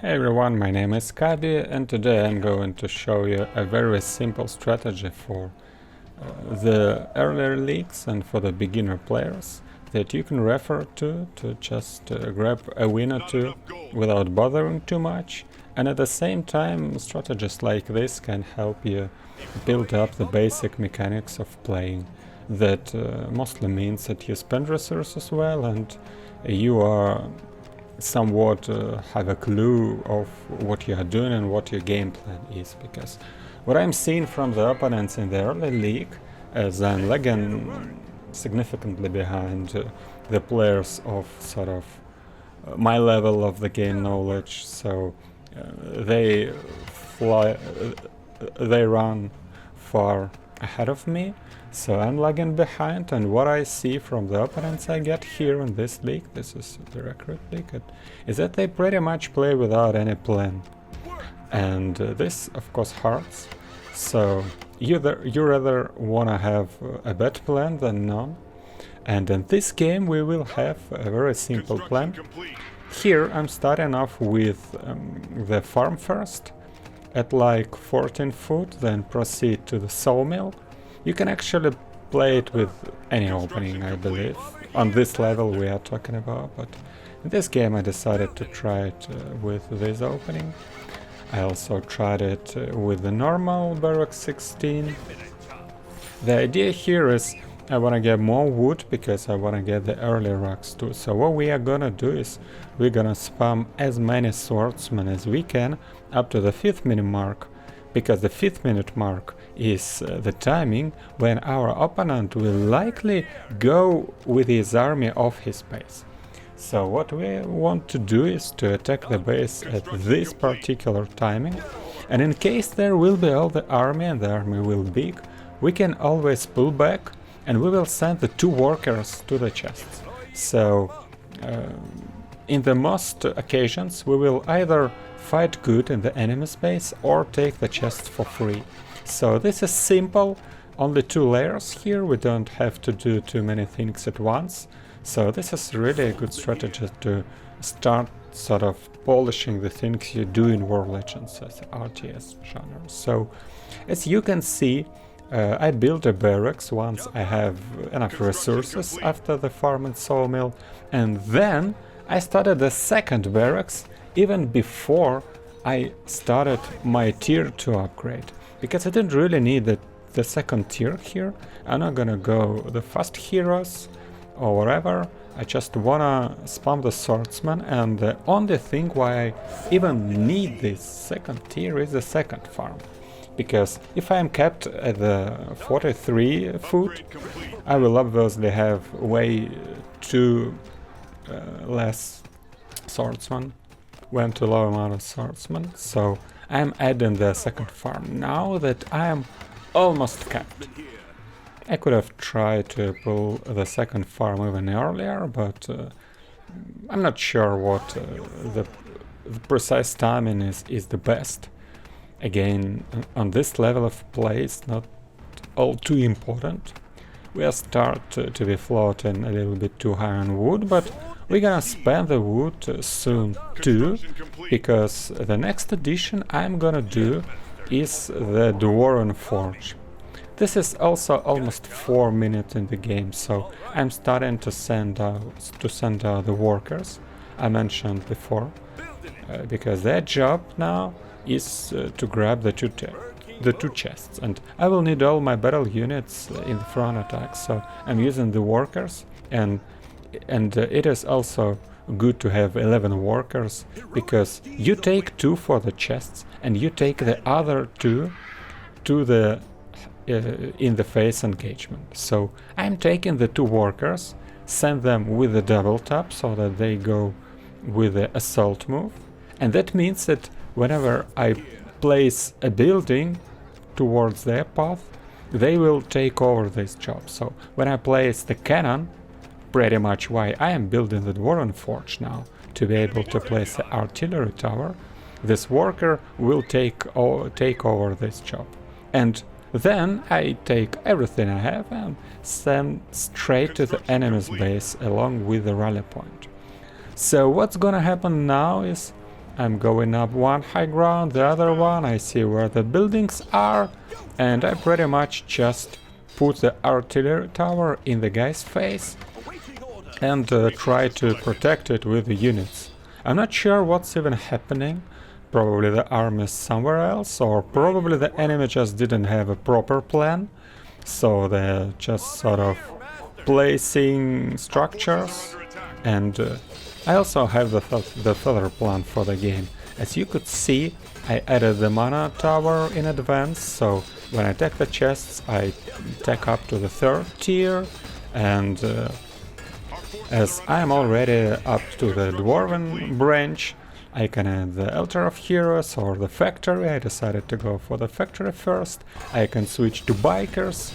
Hey everyone, my name is Kabi and today I'm going to show you a very simple strategy for the earlier leagues and for the beginner players that you can refer to just grab a win or two without bothering too much, and at the same time strategies like this can help you build up the basic mechanics of playing. That mostly means that you spend resources well and you are somewhat have a clue of what you are doing and what your game plan is, because what I'm seeing from the opponents in the early league is I'm lagging significantly behind the players of sort of my level of the game knowledge, so they they run far ahead of me, so I'm lagging behind. And what I see from the opponents I get here in this league, this is the recruit league, is that they pretty much play without any plan, and this of course hurts. So you rather wanna have a bad plan than none, and in this game we will have a very simple plan. Here I'm starting off with the farm first at like 14 foot, then proceed to the sawmill. You can actually play it with any opening, I believe. On this level we are talking about, but in this game I decided to try it with this opening. I also tried it with the normal barrack 16. The idea here is I want to get more wood because I want to get the early rocks too. So what we are gonna do is we're gonna spam as many swordsmen as we can up to the 5th minute mark, because the 5th minute mark is the timing when our opponent will likely go with his army off his base. So what we want to do is to attack the base at this particular timing, and in case there will be all the army and the army will be big, we can always pull back and we will send the 2 workers to the chests. So in the most occasions we will either fight good in the enemy space or take the chests for free. So this is simple, only 2 layers here, we don't have to do too many things at once. So this is really a good strategy to start sort of polishing the things you do in War Legends as RTS genre. So as you can see, I built a barracks once I have enough resources after the farm and sawmill, and then I started the second barracks even before I started my tier 2 upgrade, because I didn't really need the second tier here. I'm not gonna go the fast heroes or whatever, I just wanna spam the swordsman, and the only thing why I even need this second tier is the second farm. Because if I am kept at the 43 foot, I will obviously have way too less swordsmen, when too low amount of swordsmen, so I'm adding the second farm now that I am almost capped. I could have tried to pull the second farm even earlier, but I'm not sure what the precise timing is the best. Again, on this level of play it's not all too important. We'll start to be floating a little bit too high on wood, but we're gonna spend the wood soon too, because the next addition I'm gonna do is the Dwarven Forge. This is also almost 4 minutes in the game, so I'm starting to send out the workers I mentioned before, because their job now is to grab the two chests, and I will need all my battle units in the front attack, so I'm using the workers, and it is also good to have 11 workers, because you take 2 for the chests and you take the other 2 to the in the face engagement. So I'm taking the 2 workers, send them with the double tap so that they go with the assault move, and that means that whenever I place a building towards their path, they will take over this job. So when I place the cannon, pretty much why I am building the Dwarven Forge now, to be able to place the artillery tower, this worker will take over this job. And then I take everything I have and send straight to the enemy's base along with the rally point. So what's gonna happen now is I'm going up one high ground, the other one, I see where the buildings are, and I pretty much just put the artillery tower in the guy's face and try to protect it with the units. I'm not sure what's even happening. Probably the army is somewhere else, or probably the enemy just didn't have a proper plan, so they're just sort of placing structures. And I also have the further plan for the game. As you could see, I added the mana tower in advance, so when I take the chests I take up to the 3rd tier, and as I'm already up to the Dwarven branch, I can add the Altar of Heroes or the Factory. I decided to go for the Factory first. I can switch to Bikers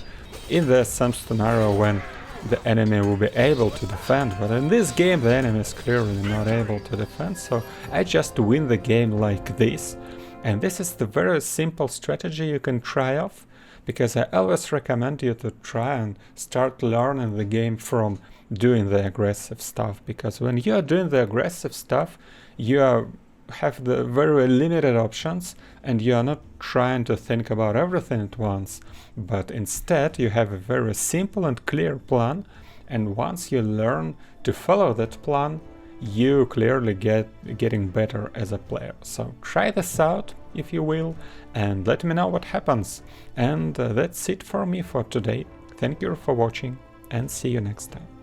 in the some scenario when the enemy will be able to defend, but in this game the enemy is clearly not able to defend, so I just win the game like this. And this is the very simple strategy you can try off, because I always recommend you to try and start learning the game from doing the aggressive stuff, because when you are doing the aggressive stuff you have the very limited options and you are not trying to think about everything at once, but instead you have a very simple and clear plan, and once you learn to follow that plan you clearly getting better as a player. So try this out if you will and let me know what happens. And that's it for me for today. Thank you for watching and see you next time.